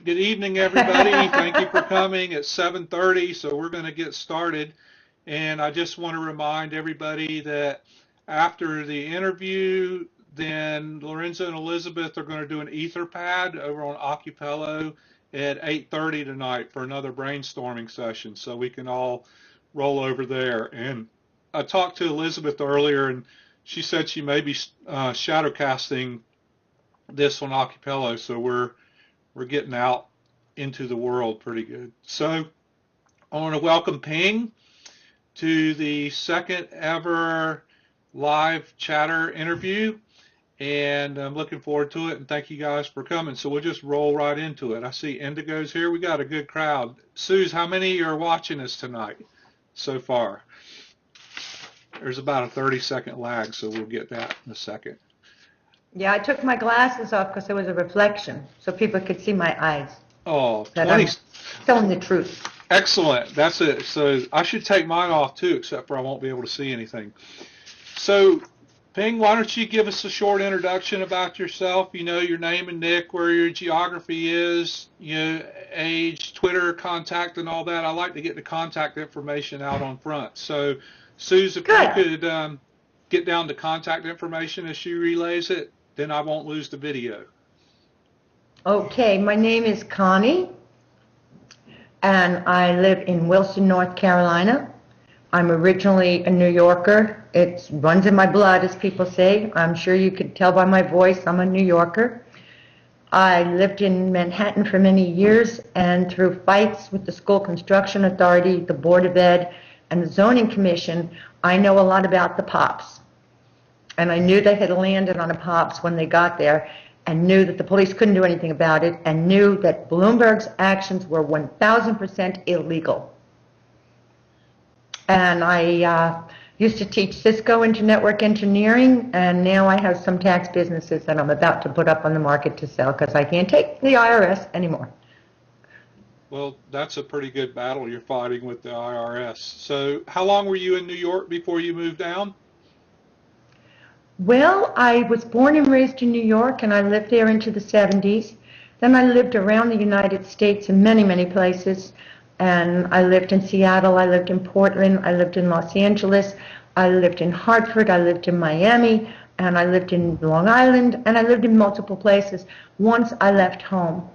Good evening, everybody. Thank you for coming. It's 7:30, so we're going to get started. And I just want to remind everybody that after the interview, then Lorenzo and Elizabeth are going to do an ether pad over on Acapello at 8:30 tonight for another brainstorming session, so we can all roll over there. And I talked to Elizabeth earlier, and she said she may be shadowcasting this on Acapello, so we're getting out into the world pretty good. So I want to welcome Ping to the second ever live chatter interview, and I'm looking forward to it, and thank you guys for coming. So we'll just roll right into it. I see Indigo's here. We got a good crowd. Suze, how many are watching us tonight so far? There's about a 30-second lag, so we'll get that in a second. Yeah, I took my glasses off because there was a reflection, so people could see my eyes. Oh, That 20. I'm telling the truth. Excellent. That's it. So I should take mine off too, except for I won't be able to see anything. So, Ping, why don't you give us a short introduction about yourself? You know, your name and nick, where your geography is, you know, age, Twitter, contact, and all that. I like to get the contact information out on front. So, Suze, if you could get down to contact information as she relays it, then I won't lose the video. Okay, my name is Connie, and I live in Wilson, North Carolina. I'm originally a New Yorker. It runs in my blood, as people say. I'm sure you could tell by my voice I'm a New Yorker. I lived in Manhattan for many years, and through fights with the School Construction Authority, the Board of Ed, and the Zoning Commission, I know a lot about the POPs. And I knew they had landed on a POPs when they got there, and knew that the police couldn't do anything about it, and knew that Bloomberg's actions were 1,000% illegal. And I used to teach Cisco into network engineering, and now I have some tax businesses that I'm about to put up on the market to sell because I can't take the IRS anymore. Well, that's a pretty good battle you're fighting with the IRS. So how long were you in New York before you moved down? Well, I was born and raised in New York, and I lived there into the 70s. Then I lived around the United States in many, many places. And I lived in Seattle, I lived in Portland, I lived in Los Angeles, I lived in Hartford, I lived in Miami, and I lived in Long Island, and I lived in multiple places once I left home.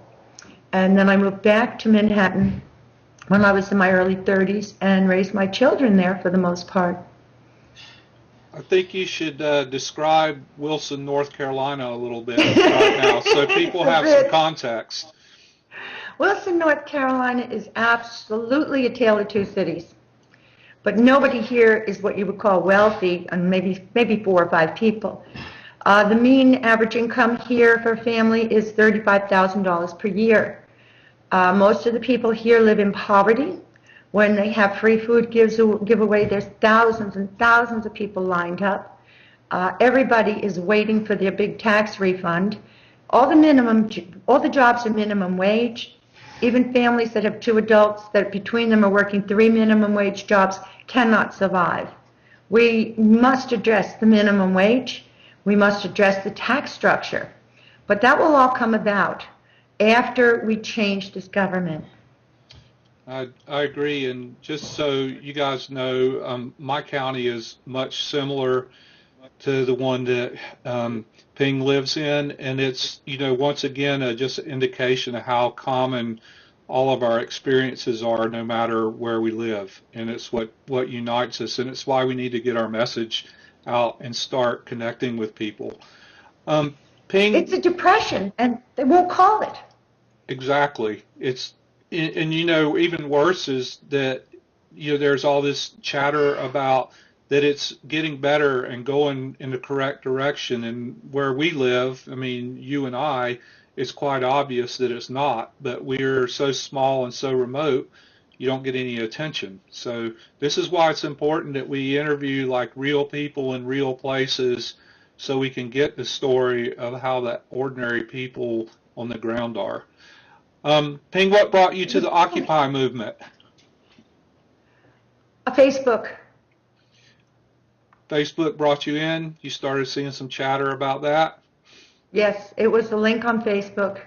And then I moved back to Manhattan when I was in my early 30s and raised my children there for the most part. I think you should describe Wilson, North Carolina a little bit right now so people have some context. Wilson, North Carolina is absolutely a tale of two cities. But nobody here is what you would call wealthy, and maybe 4 or 5 people. The mean average income here for a family is $35,000 per year. Most of the people here live in poverty. When they have free food giveaway, there's thousands and thousands of people lined up. Everybody is waiting for their big tax refund. All the jobs are minimum wage. Even families that have 2 adults that between them are working 3 minimum wage jobs cannot survive. We must address the minimum wage. We must address the tax structure. But that will all come about after we change this government. I agree, and just so you guys know, my county is much similar to the one that Ping lives in, and it's, you know, once again, just an indication of how common all of our experiences are no matter where we live, and it's what unites us, and it's why we need to get our message out and start connecting with people. Ping, it's a depression, and they won't call it. Exactly. And you know, even worse is that, you know, there's all this chatter about that it's getting better and going in the correct direction. And where we live, I mean, you and I, it's quite obvious that it's not. But we're so small and so remote, you don't get any attention. So this is why it's important that we interview like real people in real places so we can get the story of how the ordinary people on the ground are. Ping, what brought you to the Occupy movement? Facebook. Facebook brought you in? You started seeing some chatter about that? Yes, it was the link on Facebook.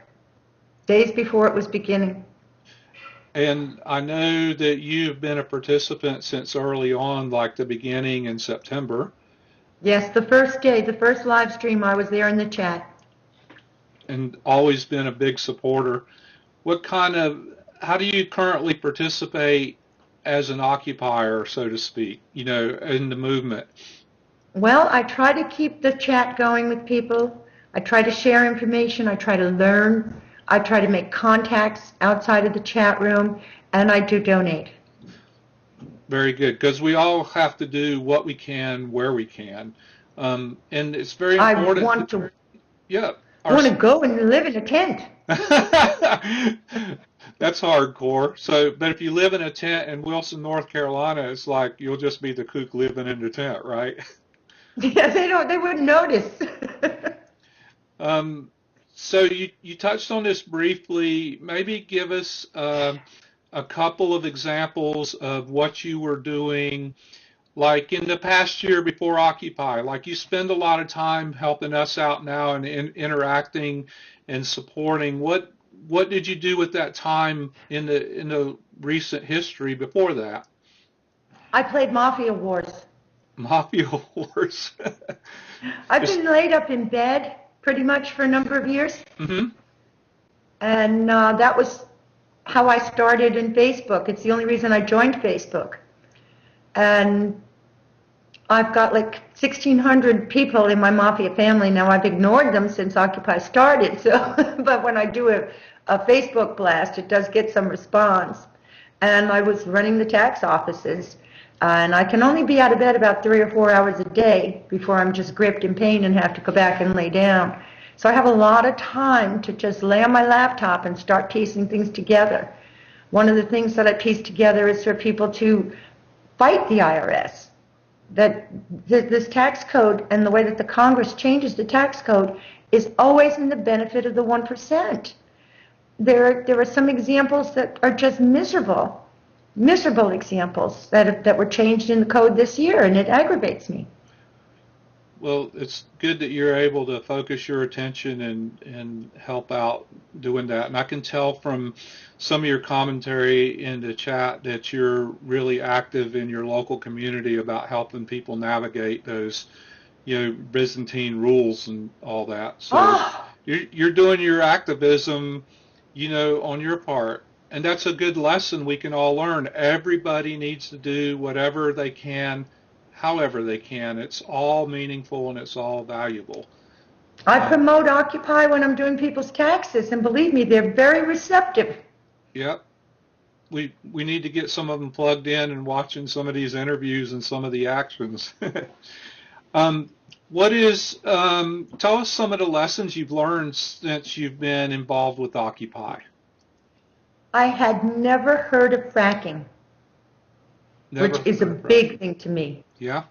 days before it was beginning. And I know that you've been a participant since early on, like the beginning in September, Yes, the first day, the first live stream, I was there in the chat. and always been a big supporter. How do you currently participate as an occupier, so to speak, in the movement? Well, I try to keep the chat going with people. I try to share information. I try to learn. I try to make contacts outside of the chat room, and I do donate. Very good, because we all have to do what we can where we can, and it's very I important. Yeah, want to go and live in a tent. That's hardcore. So, but if you live in a tent in Wilson, North Carolina, it's like you'll just be the kook living in the tent, right? Yeah, they wouldn't notice. So you touched on this briefly. Maybe give us a couple of examples of what you were doing, like in the past year before Occupy. Like you spend a lot of time helping us out now and interacting and supporting. What did you do with that time in the recent history before that? I played Mafia Wars. Mafia Wars. I've been laid up in bed pretty much for a number of years. Mm-hmm. And that was how I started in Facebook. It's the only reason I joined Facebook. And I've got like 1,600 people in my Mafia family now. I've ignored them since Occupy started. So, but when I do a Facebook blast, it does get some response. And I was running the tax offices. And I can only be out of bed about 3 or 4 hours a day before I'm just gripped in pain and have to go back and lay down. So I have a lot of time to just lay on my laptop and start piecing things together. One of the things that I piece together is for people to fight the IRS. That this tax code and the way that the Congress changes the tax code is always in the benefit of the 1%. There are some examples that are just miserable examples that were changed in the code this year, and it aggravates me. Well, it's good that you're able to focus your attention and help out doing that. And I can tell from some of your commentary in the chat that you're really active in your local community about helping people navigate those, Byzantine rules and all that. So you're doing your activism, on your part. And that's a good lesson we can all learn. Everybody needs to do whatever they can, however they can. It's all meaningful and it's all valuable. I promote Occupy when I'm doing people's taxes, and believe me, they're very receptive. Yep. We need to get some of them plugged in and watching some of these interviews and some of the actions. Tell us some of the lessons you've learned since you've been involved with Occupy. I had never heard of fracking, which is a big thing to me. Yeah.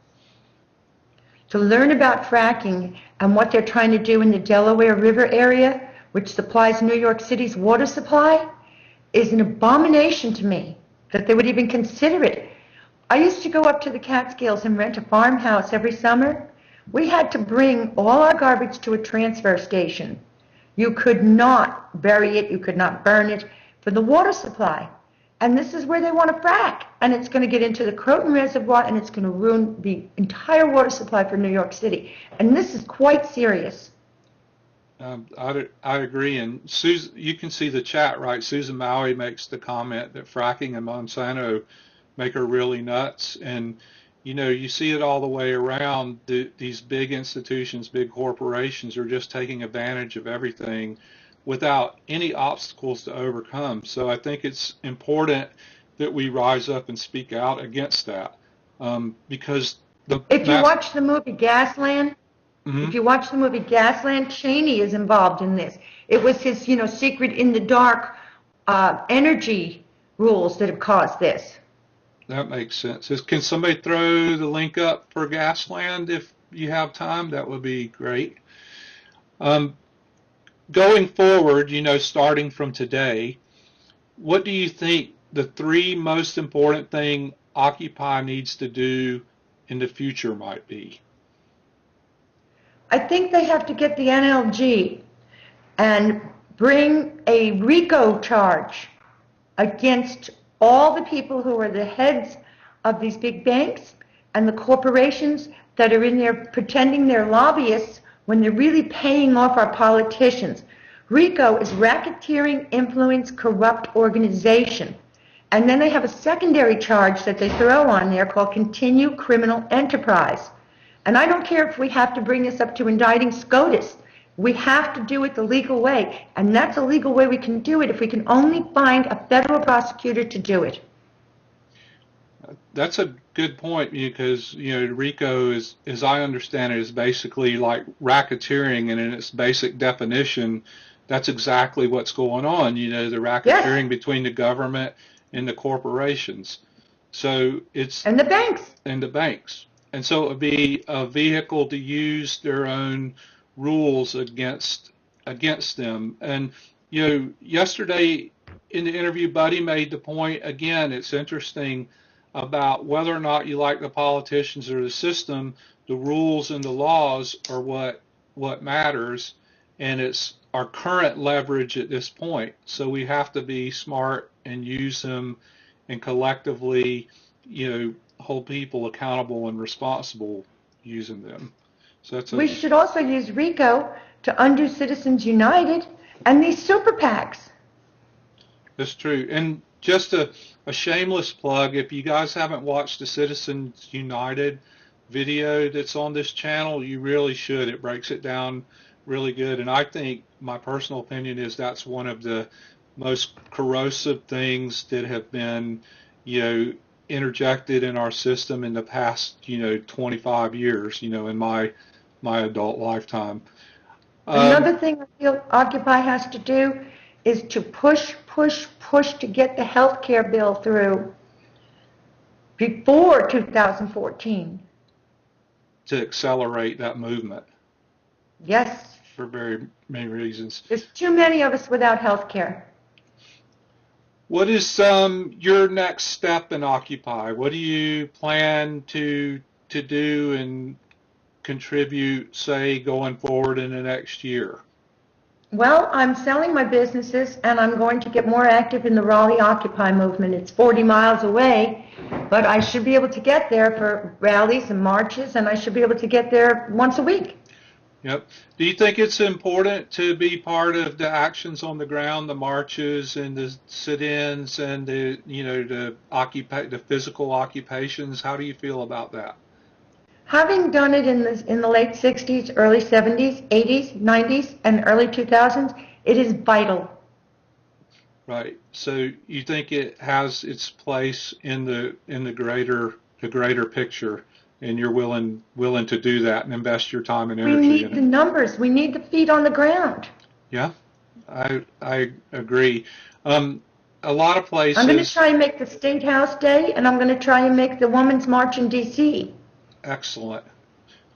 To learn about fracking and what they're trying to do in the Delaware River area, which supplies New York City's water supply, is an abomination to me that they would even consider it. I used to go up to the Catskills and rent a farmhouse every summer. We had to bring all our garbage to a transfer station. You could not bury it, you could not burn it for the water supply. And this is where they want to frack. And it's going to get into the Croton Reservoir, and it's going to ruin the entire water supply for New York City. And this is quite serious. I agree. And Susan, you can see the chat, right? Susan Maui makes the comment that fracking and Monsanto make her really nuts. And, you see it all the way around. These big institutions, big corporations are just taking advantage of everything without any obstacles to overcome. So I think it's important that we rise up and speak out against that, because if you watch the movie Gasland, mm-hmm. Cheney is involved in this. It was his, secret in the dark energy rules that have caused this. That makes sense. Can somebody throw the link up for Gasland if you have time? That would be great. Going forward, starting from today, what do you think the 3 most important thing Occupy needs to do in the future might be? I think they have to get the NLG and bring a RICO charge against all the people who are the heads of these big banks and the corporations that are in there pretending they're lobbyists when they're really paying off our politicians. RICO is racketeering, influence, corrupt organization. And then they have a secondary charge that they throw on there called continued criminal enterprise. And I don't care if we have to bring this up to indicting SCOTUS. We have to do it the legal way, and that's a legal way we can do it if we can only find a federal prosecutor to do it. That's a good point, because RICO is, as I understand it, is basically like racketeering, and in its basic definition, that's exactly what's going on. The racketeering Yes. between the government and the corporations. So it's And the banks. and the banks, and so it would be a vehicle to use their own rules against them. And yesterday in the interview, Buddy made the point again. It's interesting about whether or not you like the politicians or the system. The rules and the laws are what matters, and it's our current leverage at this point. So we have to be smart and use them, and collectively, hold people accountable and responsible using them. So We should also use RICO to undo Citizens United and these super PACs. That's true. And just a shameless plug, if you guys haven't watched the Citizens United video that's on this channel, you really should. It breaks it down really good. And I think my personal opinion is that's one of the most corrosive things that have been, interjected in our system in the past, 25 years, in my adult lifetime. Another thing I feel Occupy has to do is to push to get the health care bill through before 2014. To accelerate that movement. Yes. For very many reasons. There's too many of us without health care. What is your next step in Occupy? What do you plan to do and contribute, say, going forward in the next year? Well, I'm selling my businesses, and I'm going to get more active in the Raleigh Occupy movement. It's 40 miles away, but I should be able to get there for rallies and marches, and I should be able to get there once a week. Yep. Do you think it's important to be part of the actions on the ground, the marches and the sit-ins and the physical occupations? How do you feel about that? Having done it in the late 60s, early 70s, 80s, 90s, and early 2000s, it is vital. Right. So you think it has its place in the greater picture, and you're willing to do that and invest your time and energy in it. We need the numbers. We need the feet on the ground. Yeah, I agree. A lot of places. I'm going to try and make the State House Day, and I'm going to try and make the Women's March in D.C. Excellent.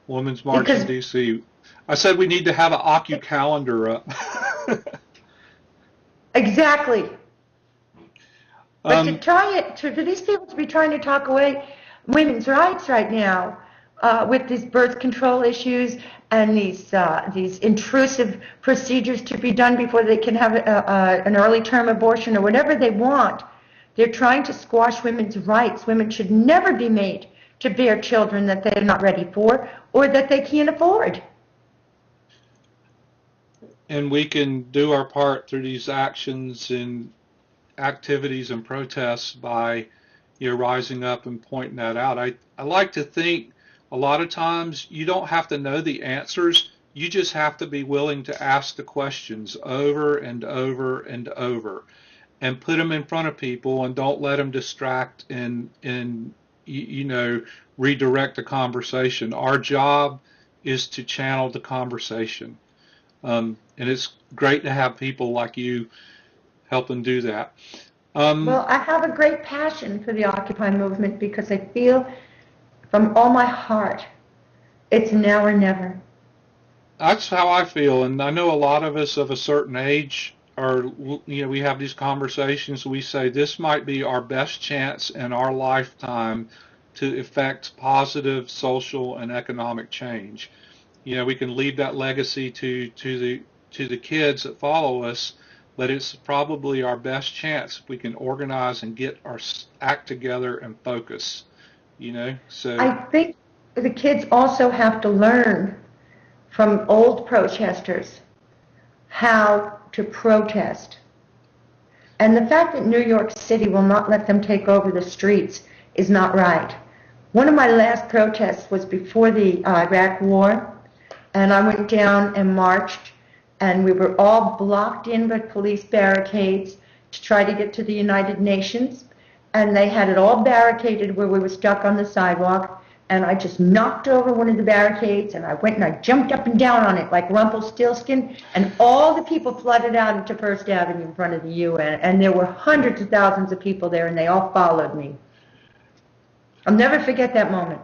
Women's March in D.C. I said we need to have an Occu calendar up. Exactly. But for these people to be trying to talk away women's rights right now with these birth control issues and these intrusive procedures to be done before they can have an early term abortion or whatever they want, they're trying to squash women's rights. Women should never be made to bear children that they're not ready for or that they can't afford. And we can do our part through these actions and activities and protests by rising up and pointing that out. I like to think a lot of times you don't have to know the answers. You just have to be willing to ask the questions over and over and over and put them in front of people, and don't let them distract and redirect the conversation. Our job is to channel the conversation. And it's great to have people like you helping do that. Well, I have a great passion for the Occupy movement because I feel from all my heart it's now or never. That's how I feel, and I know a lot of us of a certain age are, we have these conversations, we say this might be our best chance in our lifetime to effect positive social and economic change. We can leave that legacy to to the kids that follow us that it's probably our best chance if we can organize and get our act together and focus, so. I think the kids also have to learn from old protesters how to protest. And the fact that New York City will not let them take over the streets is not right. One of my last protests was before the Iraq War, and I went down and marched, and we were all blocked in by police barricades to try to get to the United Nations, and they had it all barricaded where we were stuck on the sidewalk, and I just knocked over one of the barricades, and I went and I jumped up and down on it like Rumpelstiltskin, and all the people flooded out into First Avenue in front of the UN, and there were hundreds of thousands of people there, and they all followed me. I'll never forget that moment.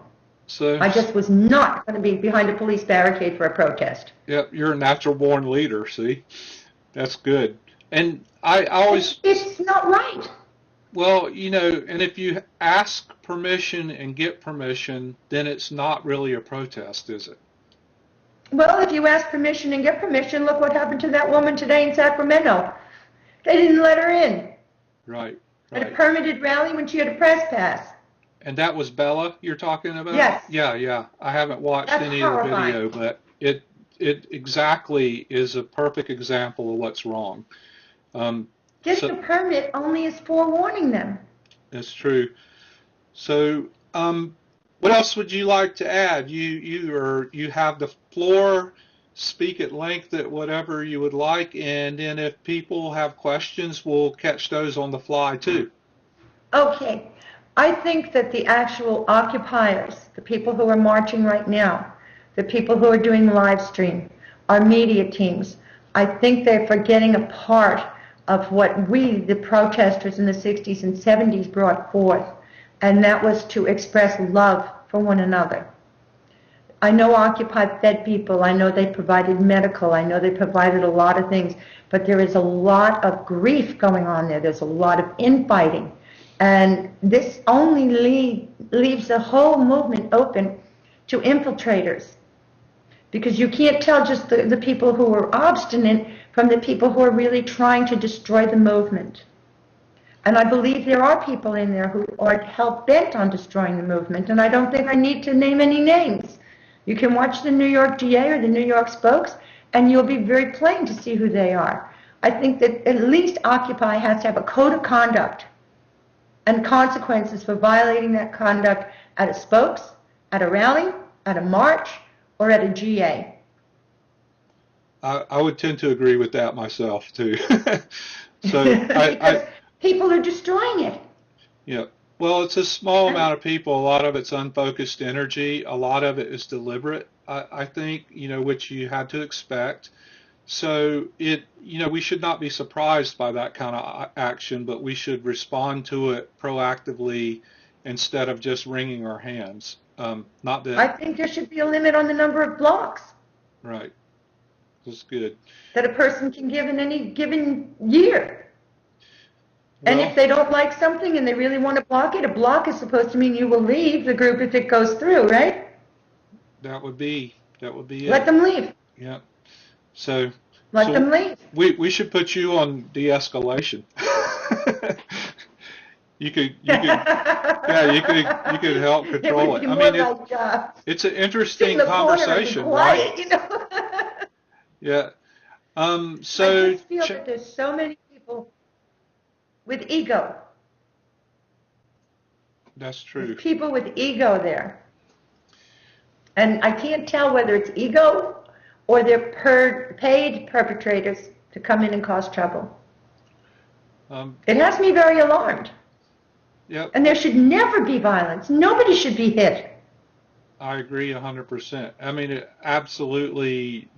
So I just was not going to be behind a police barricade for a protest. Yep, you're a natural-born leader, see? That's good. And I always... It's not right. Well, and if you ask permission and get permission, then it's not really a protest, is it? Well, if you ask permission and get permission, look what happened to that woman today in Sacramento. They didn't let her in. Right. At a permitted rally when she had a press pass. And that was Bella you're talking about? Yes. Yeah. I haven't watched That's any horrifying. of the video, but it exactly is a perfect example of what's wrong. Getting a permit only is forewarning them. That's true. So, what else would you like to add? You have the floor. Speak at length at whatever you would like, and then if people have questions, we'll catch those on the fly too. Okay. I think that the actual occupiers, the people who are marching right now, the people who are doing live stream, our media teams, I think they're forgetting a part of what we, the protesters in the 60s and 70s, brought forth, and that was to express love for one another. I know Occupy fed people, I know they provided medical, I know they provided a lot of things, but there is a lot of grief going on there. There's a lot of infighting. And this only leaves the whole movement open to infiltrators. Because you can't tell just the people who are obstinate from the people who are really trying to destroy the movement. And I believe there are people in there who are hell-bent on destroying the movement, and I don't think I need to name any names. You can watch the New York DA or the New York spokes, and you'll be very plain to see who they are. I think that at least Occupy has to have a code of conduct and consequences for violating that conduct at a spokes, at a rally, at a march, or at a GA. I would tend to agree with that myself too. So because people are destroying it. Yeah. Well, it's a small amount of people. A lot of it's unfocused energy. A lot of it is deliberate, I think, which you had to expect. So we should not be surprised by that kind of action, but we should respond to it proactively instead of just wringing our hands. Not that. I think there should be a limit on the number of blocks. Right. That's good. That a person can give in any given year. Well, and if they don't like something and they really want to block it, a block is supposed to mean you will leave the group if it goes through, right? That would be it. Let them leave. Yeah. So Let them leave. We should put you on de-escalation. you could help control it. I mean, it's an interesting conversation, right? Yeah. So I just feel that there's so many people with ego. That's true. There's people with ego there. And I can't tell whether it's ego or they're paid perpetrators to come in and cause trouble. It has me very alarmed. Yep. And there should never be violence. Nobody should be hit. I agree 100%. I mean, it absolutely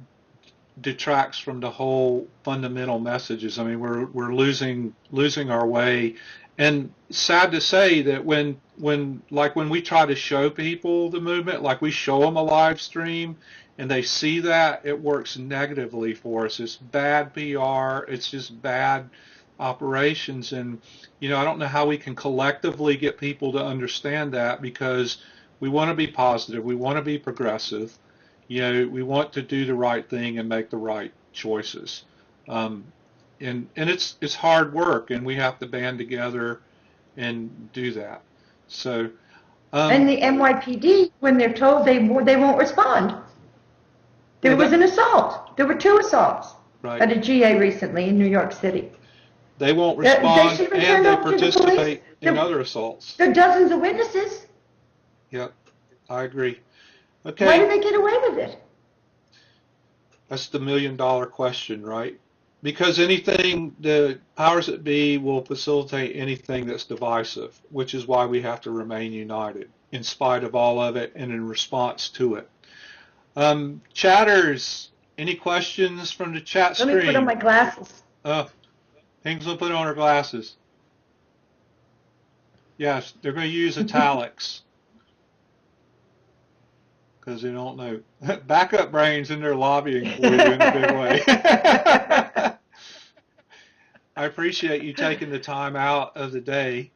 detracts from the whole fundamental messages. I mean, we're losing our way. And sad to say that when we try to show people the movement, like we show them a live stream, and they see that, it works negatively for us. It's bad PR. It's just bad operations. And, I don't know how we can collectively get people to understand that, because we want to be positive. We want to be progressive. We want to do the right thing and make the right choices. Um, and it's hard work, and we have to band together and do that. So, And the NYPD, when they're told they won't respond. There was an assault. There were 2 assaults right. at a GA recently in New York City. They won't respond, and they participate in there, other assaults. There are dozens of witnesses. Yep, I agree. Okay. Why do they get away with it? That's the $1 million question, right? Because anything, the powers that be will facilitate anything that's divisive, which is why we have to remain united in spite of all of it and in response to it. Chatters, any questions from the chat screen? Let me put on my glasses. Ping's will put on her glasses. Yes, they're going to use italics because they don't know. Backup brains in there lobbying for you in a big way. I appreciate you taking the time out of the day.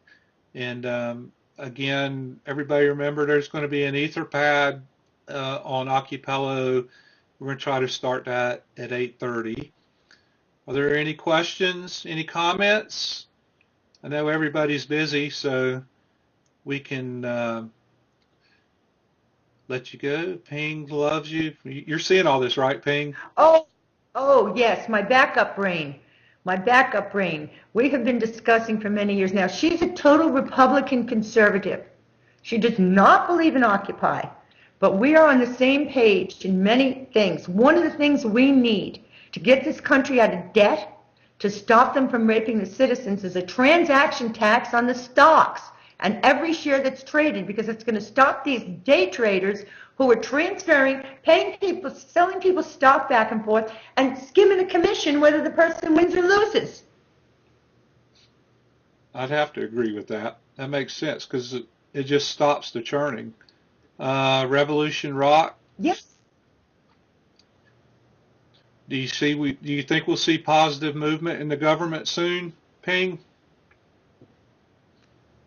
And again, everybody remember there's going to be an Etherpad on Acapello. We're going to try to start that at 8:30. Are there any questions, any comments? I know everybody's busy, so we can let you go. Ping loves you. You're seeing all this, right, Ping? Oh, yes, my backup brain. My backup brain. We have been discussing for many years now. She's a total Republican conservative. She does not believe in Occupy, but we are on the same page in many things. One of the things we need to get this country out of debt, to stop them from raping the citizens, is a transaction tax on the stocks and every share that's traded, because it's going to stop these day traders who are transferring, paying people, selling people stock back and forth, and skimming a commission whether the person wins or loses. I'd have to agree with that. That makes sense because it just stops the churning. Revolution Rock. Yes. Do you think we'll see positive movement in the government soon, Ping?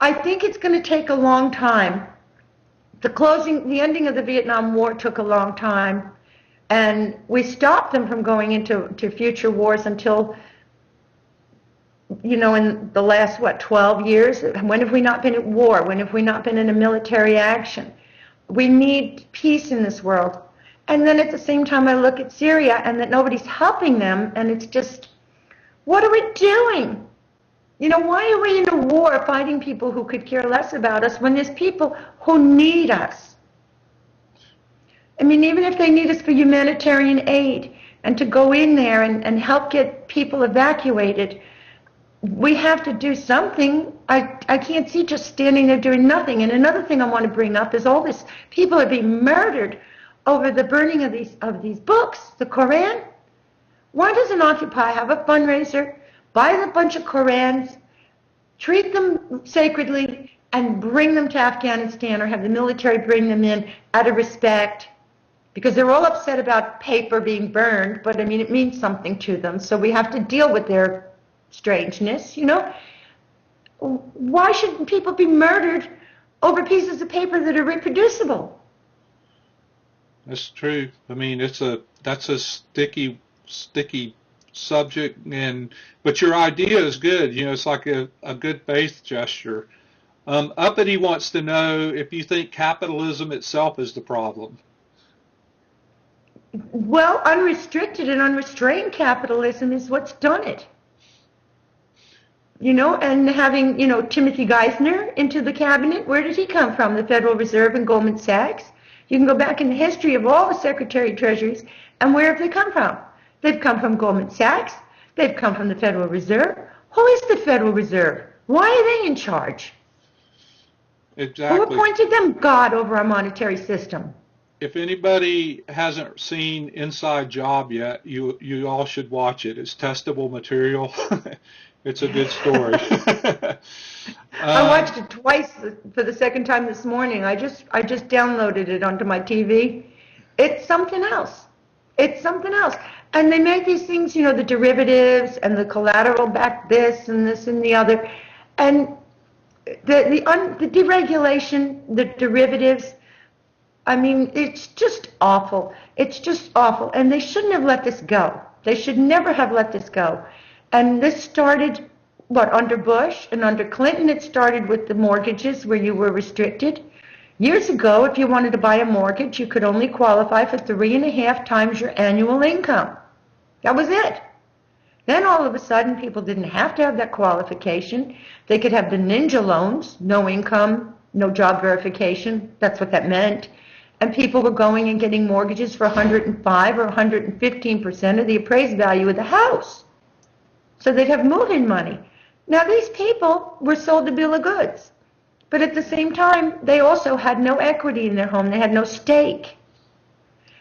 I think it's going to take a long time. The ending of the Vietnam War took a long time, and we stopped them from going into future wars until, in the last, 12 years? When have we not been at war? When have we not been in a military action? We need peace in this world. And then at the same time, I look at Syria and that nobody's helping them, and it's just, what are we doing? Why are we in a war fighting people who could care less about us when there's people who need us? I mean, even if they need us for humanitarian aid and to go in there and help get people evacuated, we have to do something. I can't see just standing there doing nothing. And another thing I want to bring up is all this, people are being murdered over the burning of these books, the Koran. Why doesn't Occupy have a fundraiser, buy a bunch of Korans, treat them sacredly, and bring them to Afghanistan, or have the military bring them in out of respect? Because they're all upset about paper being burned, but I mean, it means something to them, so we have to deal with their strangeness, Why should people be murdered over pieces of paper that are reproducible? That's true. I mean, that's a sticky subject, but your idea is good. It's like a good faith gesture. Uppity wants to know if you think capitalism itself is the problem. Well, unrestricted and unrestrained capitalism is what's done it. And having, Timothy Geithner into the cabinet, where did he come from? The Federal Reserve and Goldman Sachs? You can go back in the history of all the Secretary of Treasuries, and where have they come from? They've come from Goldman Sachs. They've come from the Federal Reserve. Who is the Federal Reserve? Why are they in charge? Exactly. Who appointed them? God over our monetary system. If anybody hasn't seen Inside Job yet, you all should watch it. It's testable material. It's a good story. I watched it twice for the second time this morning. I just downloaded it onto my TV. It's something else. It's something else. And they make these things, the derivatives and the collateral back this and the other. And the deregulation, the derivatives, I mean, it's just awful. It's just awful. And they shouldn't have let this go. They should never have let this go. And this started, what, under Bush and under Clinton, it started with the mortgages where you were restricted. Years ago, if you wanted to buy a mortgage, you could only qualify for 3.5 times your annual income. That was it. Then all of a sudden, people didn't have to have that qualification. They could have the ninja loans, no income, no job verification. That's what that meant. And people were going and getting mortgages for 105 or 115% of the appraised value of the house. So they'd have move-in money. Now, these people were sold a bill of goods. But at the same time, they also had no equity in their home. They had no stake.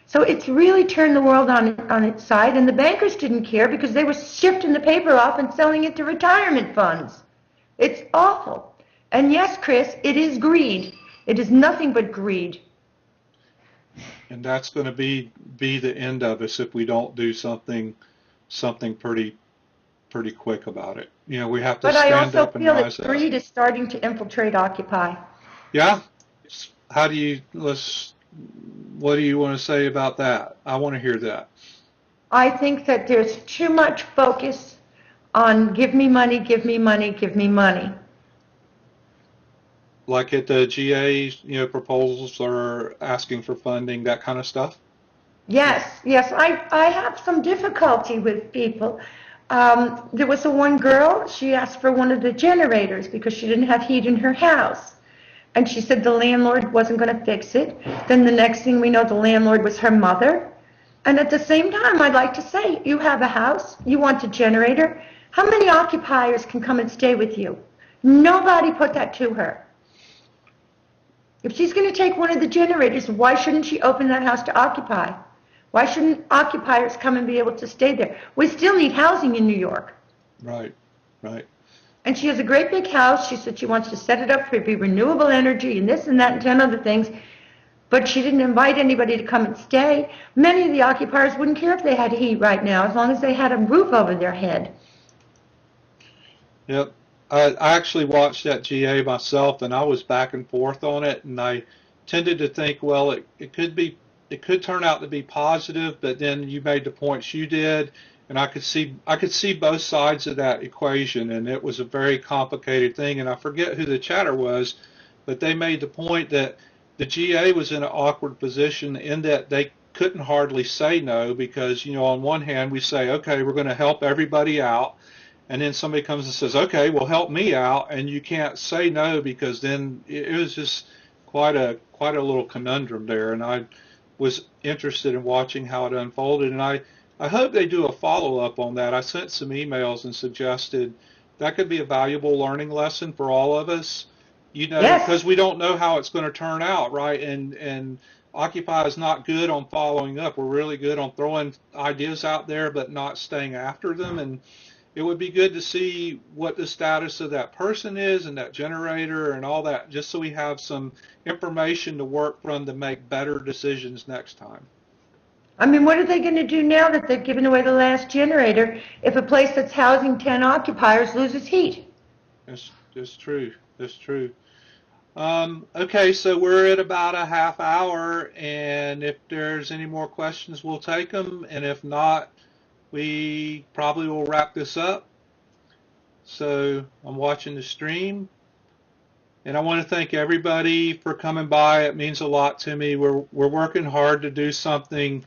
So it's really turned the world on its side, and the bankers didn't care because they were shifting the paper off and selling it to retirement funds. It's awful. And yes, Chris, it is greed. It is nothing but greed. And that's going to be the end of us if we don't do something pretty quick about it. You know, we have to stand up and rise up. But I also feel that greed is starting to infiltrate Occupy. Yeah? What do you want to say about that? I want to hear that. I think that there's too much focus on give me money, give me money, give me money. Like at the GA, proposals or asking for funding, that kind of stuff? Yes. I have some difficulty with people. There was one girl, she asked for one of the generators because she didn't have heat in her house. And she said the landlord wasn't going to fix it. Then the next thing we know, the landlord was her mother. And at the same time, I'd like to say, you have a house, you want a generator. How many occupiers can come and stay with you? Nobody put that to her. If she's going to take one of the generators, why shouldn't she open that house to occupy? Why shouldn't occupiers come and be able to stay there? We still need housing in New York. Right. And she has a great big house. She said she wants to set it up for renewable energy and this and that and 10 other things. But she didn't invite anybody to come and stay. Many of the occupiers wouldn't care if they had heat right now, as long as they had a roof over their head. Yep. I actually watched that GA myself, and I was back and forth on it, and I tended to think, well, it could turn out to be positive, but then you made the points you did, and I could see both sides of that equation, and it was a very complicated thing. And I forget who the chatter was, but they made the point that the GA was in an awkward position in that they couldn't hardly say no because, on one hand we say, okay, we're going to help everybody out, and then somebody comes and says, okay, well, help me out, and you can't say no because then it was just quite a little conundrum there. And I was interested in watching how it unfolded, and I hope they do a follow-up on that. I sent some emails and suggested that could be a valuable learning lesson for all of us, Yes. Because we don't know how it's going to turn out, right? And Occupy is not good on following up. We're really good on throwing ideas out there but not staying after them. And it would be good to see what the status of that person is and that generator and all that, just so we have some information to work from to make better decisions next time. I mean, what are they going to do now that they've given away the last generator if a place that's housing 10 occupiers loses heat? That's true. Okay, so we're at about a half hour, and if there's any more questions, we'll take them, and if not, we probably will wrap this up. So I'm watching the stream, and I want to thank everybody for coming by. It means a lot to me. We're working hard to do something,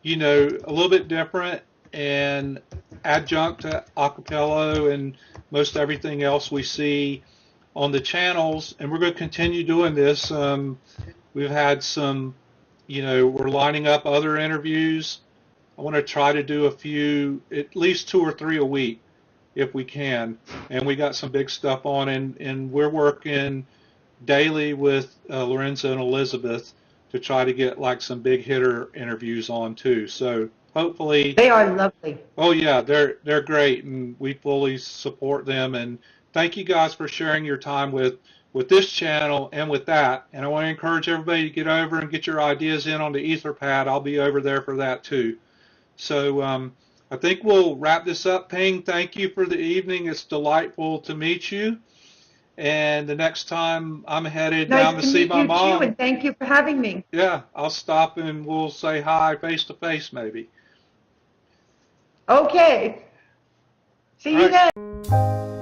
a little bit different and adjunct to acapella and most everything else we see on the channels, and we're going to continue doing this. We've had some, we're lining up other interviews. I want to try to do a few, at least 2 or 3 a week if we can, and we got some big stuff on, and we're working daily with Lorenzo and Elizabeth to try to get like some big hitter interviews on too. So hopefully they are lovely. Oh yeah, they're great, and we fully support them. And thank you guys for sharing your time with this channel and with that. And I want to encourage everybody to get over and get your ideas in on the Etherpad. I'll be over there for that too. So I think we'll wrap this up. Ping, thank you for the evening. It's delightful to meet you. And the next time I'm headed down to see my mom. Nice to meet you too, and thank you for having me. Yeah, I'll stop and we'll say hi face to face maybe. Okay. See All you right. then.